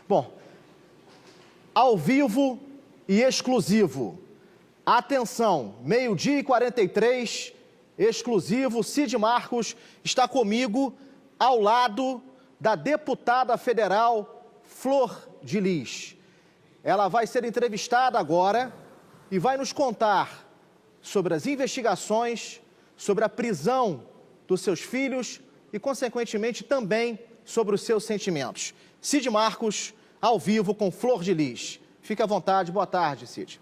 Bom, ao vivo e exclusivo. Atenção, 12h43, exclusivo, Cid Marcos está comigo ao lado da deputada federal Flor de Lis. Ela vai ser entrevistada agora e vai nos contar sobre as investigações, sobre a prisão dos seus filhos e, consequentemente, também sobre os seus sentimentos. Cid Marcos, ao vivo com Flor de Lis. Fique à vontade. Boa tarde, Cid.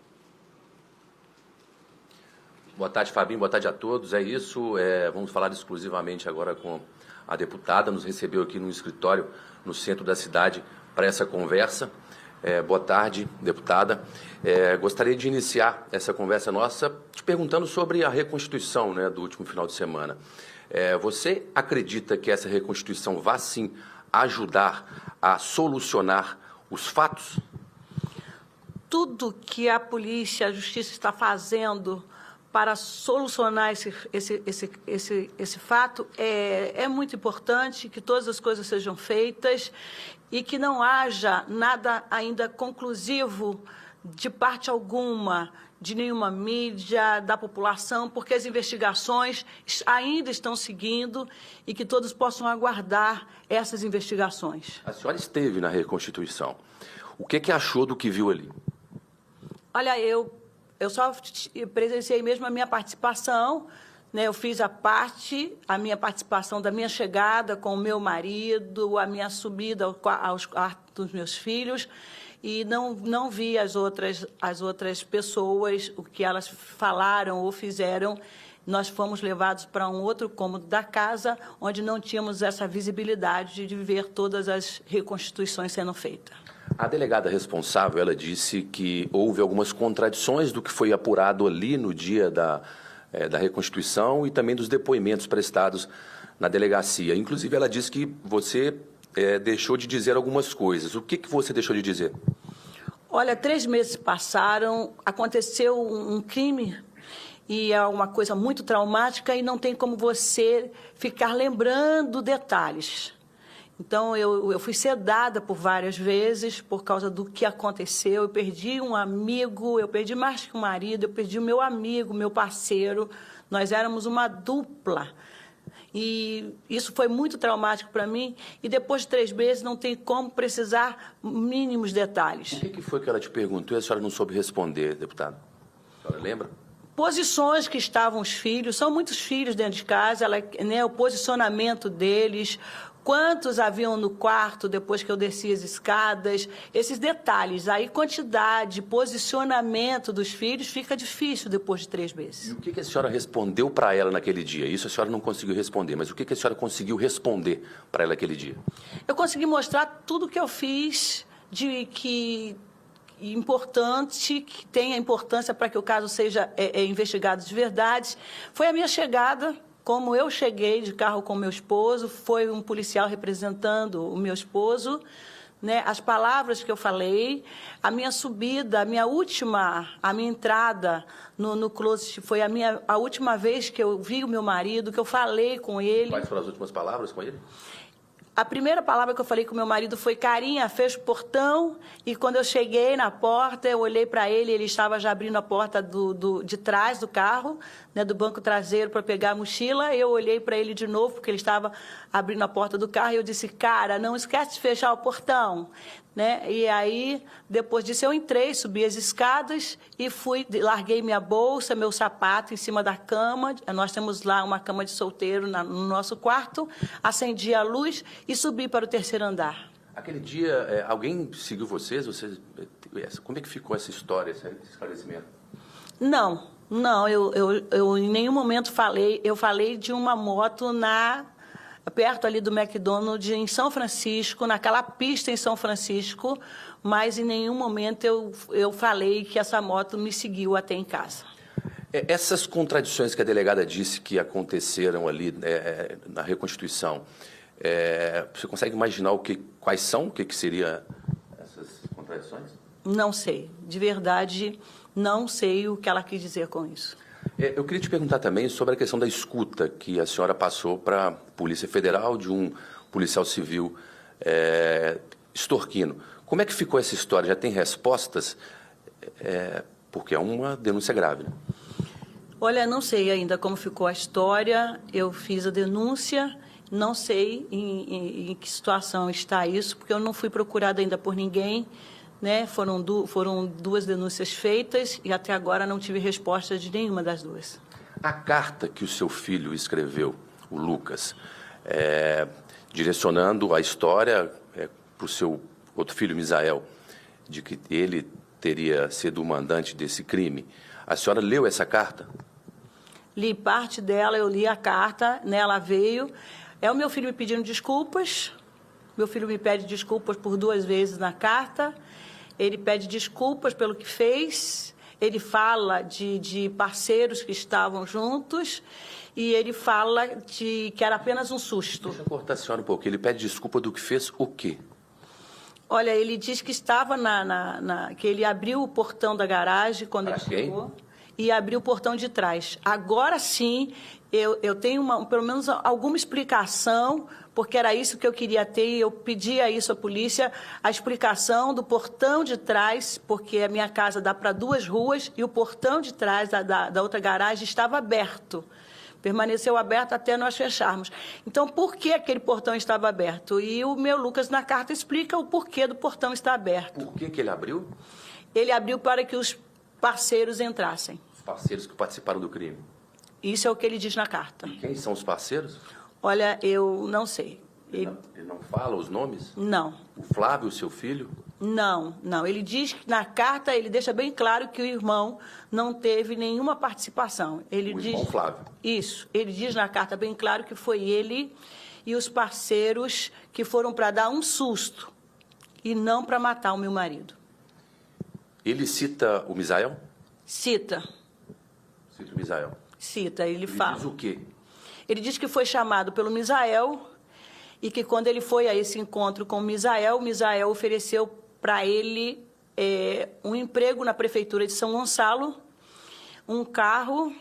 Boa tarde, Fabinho. Boa tarde a todos. É isso. Vamos falar exclusivamente agora com a deputada. Nos recebeu aqui no escritório, no centro da cidade, para essa conversa. Boa tarde, deputada. Gostaria de iniciar essa conversa nossa te perguntando sobre a reconstituição, do último final de semana. Você acredita que essa reconstituição vai, sim, ajudar a solucionar os fatos? Tudo que a polícia, a justiça está fazendo para solucionar esse fato é muito importante, que todas as coisas sejam feitas e que não haja nada ainda conclusivo de parte alguma, de nenhuma mídia, da população, porque as investigações ainda estão seguindo e que todos possam aguardar essas investigações. A senhora esteve na reconstituição. O que achou do que viu ali? Olha, eu só presenciei mesmo a minha participação, Eu fiz a minha participação da minha chegada com o meu marido, a minha subida aos quartos dos meus filhos, e não vi as outras pessoas, o que elas falaram ou fizeram. Nós fomos levados para um outro cômodo da casa, onde não tínhamos essa visibilidade de ver todas as reconstituições sendo feitas. A delegada responsável, ela disse que houve algumas contradições do que foi apurado ali no dia da reconstituição e também dos depoimentos prestados na delegacia. Inclusive, ela disse que você deixou de dizer algumas coisas. O que você deixou de dizer? Olha, 3 meses passaram, aconteceu um crime e é uma coisa muito traumática e não tem como você ficar lembrando detalhes. Então, eu fui sedada por várias vezes por causa do que aconteceu. Eu perdi um amigo, eu perdi mais que um marido, eu perdi o meu amigo, meu parceiro. Nós éramos uma dupla. E isso foi muito traumático para mim. E depois de 3 meses não tem como precisar mínimos detalhes. O que foi que ela te perguntou e a senhora não soube responder, deputada? A senhora lembra? Posições que estavam os filhos, são muitos filhos dentro de casa, o posicionamento deles, quantos haviam no quarto depois que eu desci as escadas, esses detalhes, aí quantidade, posicionamento dos filhos fica difícil depois de 3 meses. E o que a senhora respondeu para ela naquele dia? Isso a senhora não conseguiu responder, mas o que a senhora conseguiu responder para ela naquele dia? Eu consegui mostrar tudo que eu fiz importante, que tenha importância para que o caso seja investigado de verdade. Foi a minha chegada, como eu cheguei de carro com meu esposo, foi um policial representando o meu esposo, as palavras que eu falei, a minha subida, a minha entrada no closet, foi a última vez que eu vi o meu marido, que eu falei com ele. Quais foram as últimas palavras com ele? A primeira palavra que eu falei com meu marido foi: carinha, fecha o portão. E quando eu cheguei na porta, eu olhei para ele, ele estava já abrindo a porta de trás do carro, do banco traseiro, para pegar a mochila. Eu olhei para ele de novo, porque ele estava abrindo a porta do carro, e eu disse: cara, não esquece de fechar o portão. E aí, depois disso, eu entrei, subi as escadas e larguei minha bolsa, meu sapato em cima da cama. Nós temos lá uma cama de solteiro no nosso quarto, acendi a luz e subi para o 3º andar. Aquele dia, alguém seguiu vocês? Como é que ficou essa história, esse esclarecimento? Não, eu em nenhum momento falei. Eu falei de uma moto perto ali do McDonald's, em São Francisco, naquela pista em São Francisco, mas em nenhum momento eu falei que essa moto me seguiu até em casa. Essas contradições que a delegada disse que aconteceram ali na reconstituição, você consegue imaginar quais são? O que seriam essas contradições? Não sei, de verdade, não sei o que ela quis dizer com isso. Eu queria te perguntar também sobre a questão da escuta que a senhora passou para a Polícia Federal de um policial civil extorquindo. Como é que ficou essa história? Já tem respostas? Porque é uma denúncia grave, né? Olha, não sei ainda como ficou a história. Eu fiz a denúncia, não sei em que situação está isso, porque eu não fui procurada ainda por ninguém, né? Foram duas denúncias feitas e até agora não tive resposta de nenhuma das duas. A carta que o seu filho escreveu, o Lucas, direcionando a história para o seu outro filho, Misael, de que ele teria sido o mandante desse crime, a senhora leu essa carta? Li parte dela, eu li a carta, nela veio. É o meu filho me pedindo desculpas. Meu filho me pede desculpas por 2 vezes na carta. Ele pede desculpas pelo que fez. Ele fala de parceiros que estavam juntos. E ele fala que era apenas um susto. Deixa eu cortar a senhora um pouco. Ele pede desculpa do que fez o quê? Olha, ele diz que estava que ele abriu o portão da garagem quando ele chegou. E abriu o portão de trás. Agora sim, eu tenho pelo menos alguma explicação, porque era isso que eu queria ter, e eu pedia isso à polícia, a explicação do portão de trás, porque a minha casa dá para 2 ruas, e o portão de trás da outra garagem estava aberto. Permaneceu aberto até nós fecharmos. Então, por que aquele portão estava aberto? E o meu Lucas, na carta, explica o porquê do portão estar aberto. Por que ele abriu? Ele abriu para que os parceiros entrassem. Os parceiros que participaram do crime. Isso é o que ele diz na carta. E quem são os parceiros? Olha, eu não sei. Ele não fala os nomes? Não. O Flávio, seu filho? Não. Ele diz que na carta, ele deixa bem claro que o irmão não teve nenhuma participação. Irmão Flávio. Isso. Ele diz na carta bem claro que foi ele e os parceiros que foram para dar um susto e não para matar o meu marido. Ele cita o Misael? Cita. Cita o Misael. Cita, ele fala. Diz o quê? Ele diz que foi chamado pelo Misael e que quando ele foi a esse encontro com o Misael ofereceu para ele um emprego na prefeitura de São Gonçalo, um carro,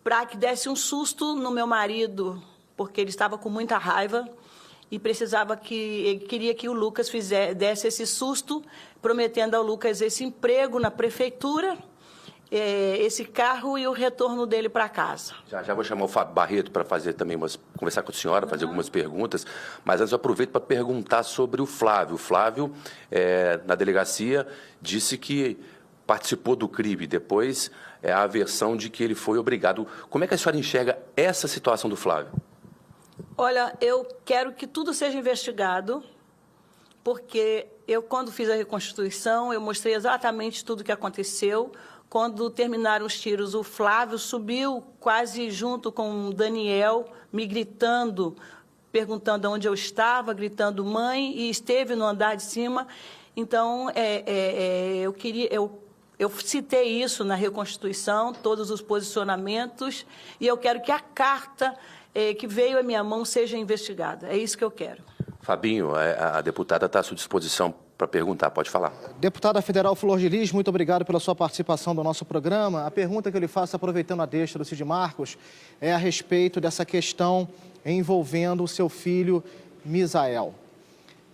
para que desse um susto no meu marido, porque ele estava com muita raiva e ele queria que o Lucas desse esse susto, prometendo ao Lucas esse emprego na prefeitura, esse carro e o retorno dele para casa. Já vou chamar o Fábio Barreto para fazer também conversar com a senhora, fazer algumas perguntas, mas antes eu aproveito para perguntar sobre o Flávio. O Flávio, na delegacia, disse que participou do crime, depois a versão de que ele foi obrigado. Como é que a senhora enxerga essa situação do Flávio? Olha, eu quero que tudo seja investigado, porque quando fiz a reconstituição, eu mostrei exatamente tudo o que aconteceu. Quando terminaram os tiros, o Flávio subiu quase junto com o Daniel, me gritando, perguntando onde eu estava, gritando mãe, e esteve no andar de cima. Então, eu citei isso na reconstituição, todos os posicionamentos, e eu quero que a carta que veio à minha mão seja investigada. É isso que eu quero. Fabinho, a deputada está à sua disposição para perguntar, pode falar. Deputada federal Flor de Lis, muito obrigado pela sua participação no nosso programa. A pergunta que eu lhe faço, aproveitando a deixa do Cid Marcos, é a respeito dessa questão envolvendo o seu filho Misael,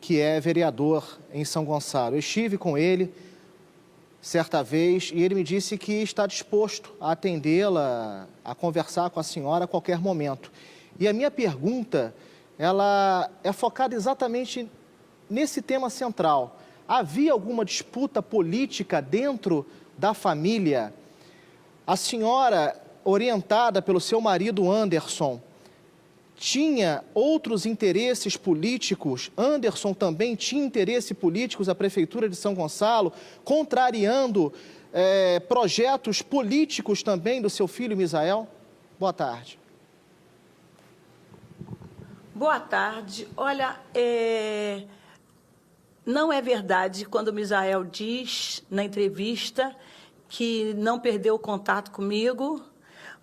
que é vereador em São Gonçalo. Eu estive com ele certa vez e ele me disse que está disposto a atendê-la, a conversar com a senhora a qualquer momento. E a minha pergunta, ela é focada exatamente nesse tema central. Havia alguma disputa política dentro da família? A senhora, orientada pelo seu marido Anderson, tinha outros interesses políticos? Anderson também tinha interesses políticos à Prefeitura de São Gonçalo, contrariando projetos políticos também do seu filho Misael? Boa tarde. Boa tarde. Olha, não é verdade quando o Misael diz na entrevista que não perdeu o contato comigo,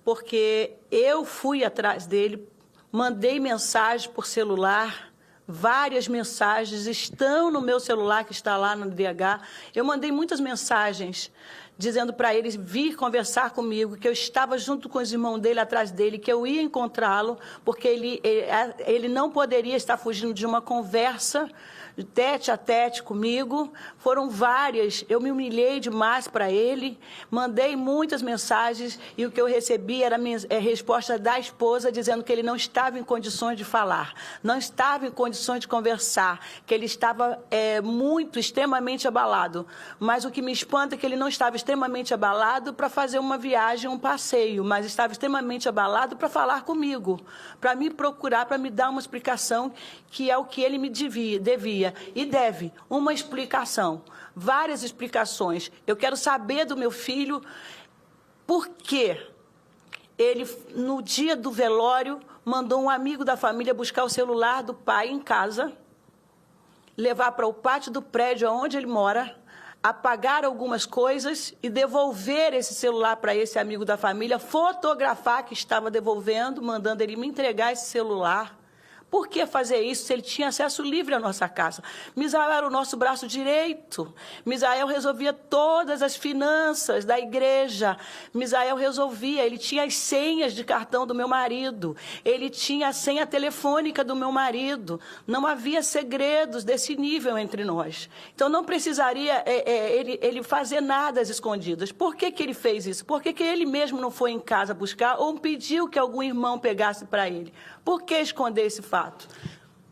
porque eu fui atrás dele, mandei mensagem por celular, várias mensagens estão no meu celular que está lá no DH. Eu mandei muitas mensagens dizendo para ele vir conversar comigo, que eu estava junto com os irmãos dele, atrás dele, que eu ia encontrá-lo, porque ele não poderia estar fugindo de uma conversa tete a tete comigo, foram várias, eu me humilhei demais para ele, mandei muitas mensagens e o que eu recebi era a resposta da esposa dizendo que ele não estava em condições de falar, não estava em condições de conversar, que ele estava extremamente abalado. Mas o que me espanta é que ele não estava extremamente abalado para fazer uma viagem, um passeio, mas estava extremamente abalado para falar comigo, para me procurar, para me dar uma explicação, que é o que ele me devia e deve, uma explicação, várias explicações. Eu quero saber do meu filho por que ele, no dia do velório, mandou um amigo da família buscar o celular do pai em casa, levar para o pátio do prédio onde ele mora, apagar algumas coisas e devolver esse celular para esse amigo da família, fotografar que estava devolvendo, mandando ele me entregar esse celular. Por que fazer isso se ele tinha acesso livre à nossa casa? Misael era o nosso braço direito. Misael resolvia todas as finanças da igreja. Misael resolvia, ele tinha as senhas de cartão do meu marido. Ele tinha a senha telefônica do meu marido. Não havia segredos desse nível entre nós. Então não precisaria ele fazer nada às escondidas. Por que ele fez isso? Por que ele mesmo não foi em casa buscar ou pediu que algum irmão pegasse para ele? Por que esconder esse fato?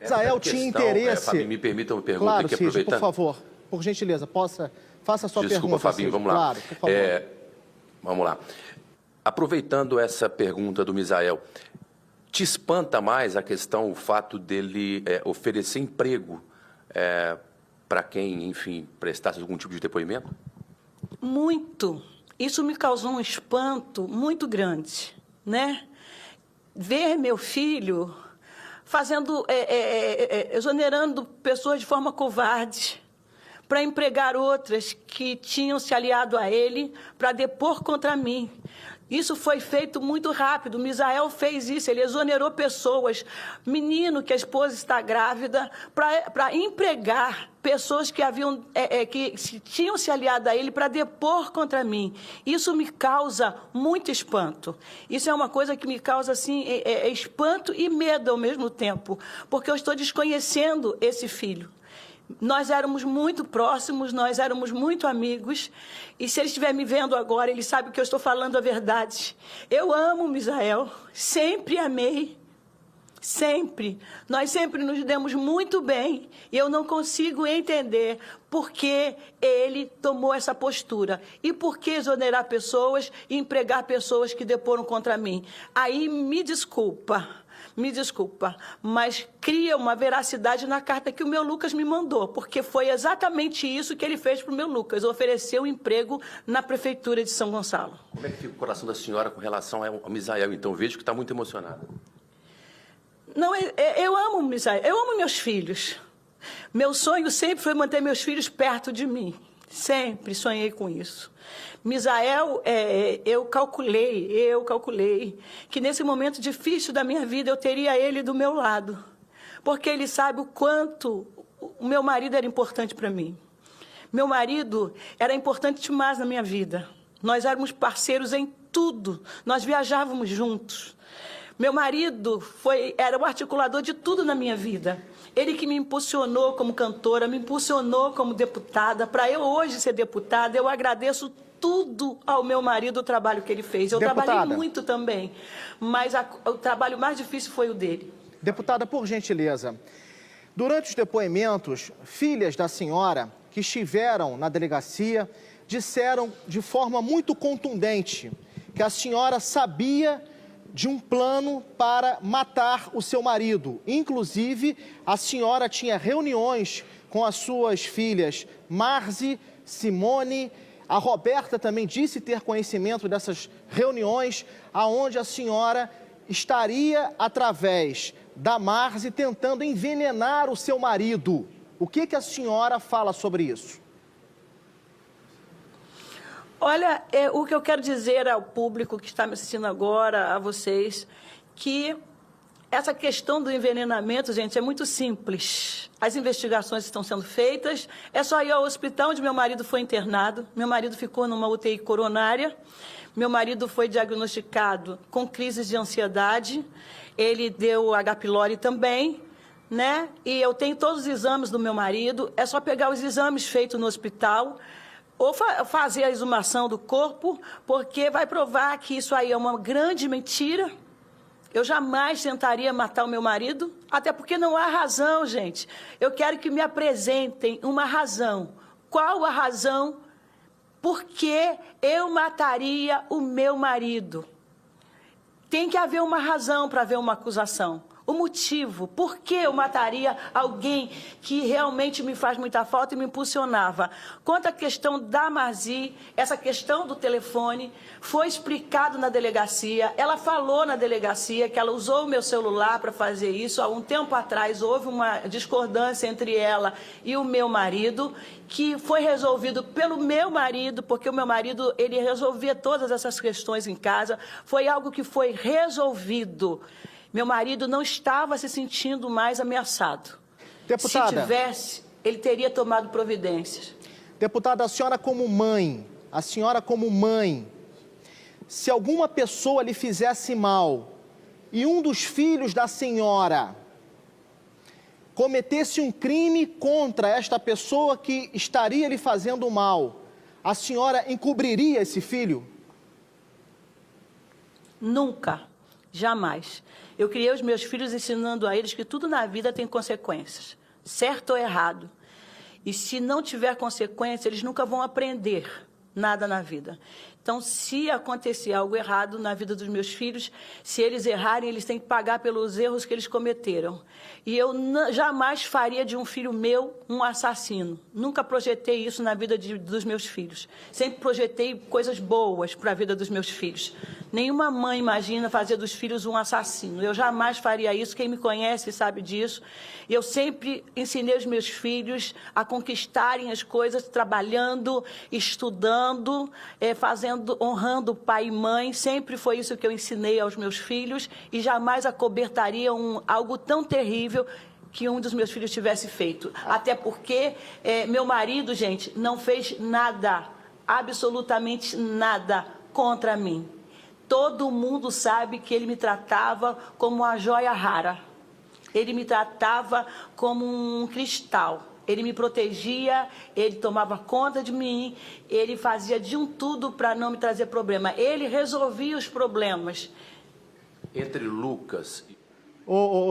Misael tinha interesse... Fabinho, me permita uma pergunta claro, aqui, Cid, aproveitando. por favor, por gentileza, faça a sua pergunta. Desculpa, Fabinho, Cid. vamos lá. Claro, por favor. Vamos lá. Aproveitando essa pergunta do Misael, te espanta mais a questão, o fato dele oferecer emprego para quem, enfim, prestasse algum tipo de depoimento? Muito. Isso me causou um espanto muito grande, né? Ver meu filho fazendo, exonerando pessoas de forma covarde para empregar outras que tinham se aliado a ele para depor contra mim. Isso foi feito muito rápido. Misael fez isso, ele exonerou pessoas, menino que a esposa está grávida, para empregar pessoas que tinham se aliado a ele para depor contra mim. Isso me causa muito espanto. Isso é uma coisa que me causa assim, espanto e medo ao mesmo tempo, porque eu estou desconhecendo esse filho. Nós éramos muito próximos, nós éramos muito amigos, e se ele estiver me vendo agora, ele sabe que eu estou falando a verdade. Eu amo Misael, sempre amei, sempre. Nós sempre nos demos muito bem, e eu não consigo entender por que ele tomou essa postura, e por que exonerar pessoas e empregar pessoas que deporam contra mim. Aí me desculpa, mas cria uma veracidade na carta que o meu Lucas me mandou, porque foi exatamente isso que ele fez para o meu Lucas, ofereceu um emprego na Prefeitura de São Gonçalo. Como é que fica o coração da senhora com relação ao Misael? Então, vejo que está muito emocionada. Não, eu amo o Misael, eu amo meus filhos. Meu sonho sempre foi manter meus filhos perto de mim. Sempre sonhei com isso. Misael, eu calculei que nesse momento difícil da minha vida eu teria ele do meu lado, porque ele sabe o quanto o meu marido era importante para mim. Meu marido era importante demais na minha vida. Nós éramos parceiros em tudo, nós viajávamos juntos. Meu marido era o articulador de tudo na minha vida. Ele que me impulsionou como cantora, me impulsionou como deputada. Para eu hoje ser deputada, eu agradeço tudo ao meu marido, o trabalho que ele fez. Eu trabalhei muito também, mas o trabalho mais difícil foi o dele. Deputada, por gentileza, durante os depoimentos, filhas da senhora que estiveram na delegacia disseram de forma muito contundente que a senhora sabia de um plano para matar o seu marido. Inclusive, a senhora tinha reuniões com as suas filhas Marzi, Simone. A Roberta também disse ter conhecimento dessas reuniões, aonde a senhora estaria, através da Marzi, tentando envenenar o seu marido. O que a senhora fala sobre isso? Olha, o que eu quero dizer ao público que está me assistindo agora, a vocês, que essa questão do envenenamento, gente, é muito simples. As investigações estão sendo feitas, é só ir ao hospital onde meu marido foi internado. Meu marido ficou numa UTI coronária, meu marido foi diagnosticado com crises de ansiedade, ele deu H. pylori também, né? E eu tenho todos os exames do meu marido, é só pegar os exames feitos no hospital ou fazer a exumação do corpo, porque vai provar que isso aí é uma grande mentira. Eu jamais tentaria matar o meu marido, até porque não há razão, gente. Eu quero que me apresentem uma razão. Qual a razão por que eu mataria o meu marido? Tem que haver uma razão para haver uma acusação. O motivo, por que eu mataria alguém que realmente me faz muita falta e me impulsionava? Quanto à questão da Marzi, essa questão do telefone, foi explicado na delegacia, ela falou na delegacia que ela usou o meu celular para fazer isso. Há um tempo atrás houve uma discordância entre ela e o meu marido, que foi resolvido pelo meu marido, porque o meu marido, ele resolvia todas essas questões em casa, foi algo que foi resolvido. Meu marido não estava se sentindo mais ameaçado. Deputada, se tivesse, ele teria tomado providências. Deputada, a senhora como mãe, se alguma pessoa lhe fizesse mal e um dos filhos da senhora cometesse um crime contra esta pessoa que estaria lhe fazendo mal, a senhora encobriria esse filho? Nunca, jamais. Eu criei os meus filhos ensinando a eles que tudo na vida tem consequências, certo ou errado. E se não tiver consequência, eles nunca vão aprender nada na vida. Então, se acontecer algo errado na vida dos meus filhos, se eles errarem, eles têm que pagar pelos erros que eles cometeram. E eu jamais faria de um filho meu um assassino. Nunca projetei isso na vida dos meus filhos. Sempre projetei coisas boas para a vida dos meus filhos. Nenhuma mãe imagina fazer dos filhos um assassino. Eu jamais faria isso. Quem me conhece sabe disso. Eu sempre ensinei os meus filhos a conquistarem as coisas trabalhando, estudando, honrando pai e mãe. Sempre foi isso que eu ensinei aos meus filhos e jamais acobertaria algo tão terrível que um dos meus filhos tivesse feito. Até porque meu marido, gente, não fez nada, absolutamente nada contra mim. Todo mundo sabe que ele me tratava como uma joia rara. Ele me tratava como um cristal. Ele me protegia, ele tomava conta de mim, ele fazia de tudo para não me trazer problema. Ele resolvia os problemas. Entre Lucas...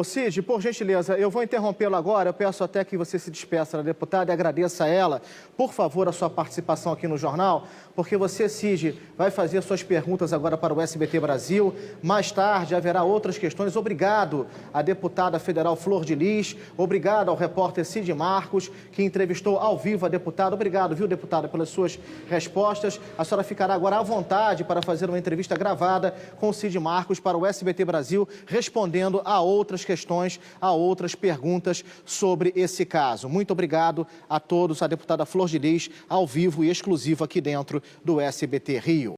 Cid, por gentileza, eu vou interrompê-lo agora. Eu peço até que você se despeça da deputada e agradeça a ela, por favor, a sua participação aqui no jornal, porque você, Cid, vai fazer suas perguntas agora para o SBT Brasil. Mais tarde haverá outras questões. Obrigado à deputada federal Flor de Lis, obrigado ao repórter Cid Marcos, que entrevistou ao vivo a deputada. Obrigado, viu, deputada, pelas suas respostas. A senhora ficará agora à vontade para fazer uma entrevista gravada com o Cid Marcos para o SBT Brasil, respondendo a outras questões, a outras perguntas sobre esse caso. Muito obrigado a todos, a deputada Flor de Lis, ao vivo e exclusivo aqui dentro do SBT Rio.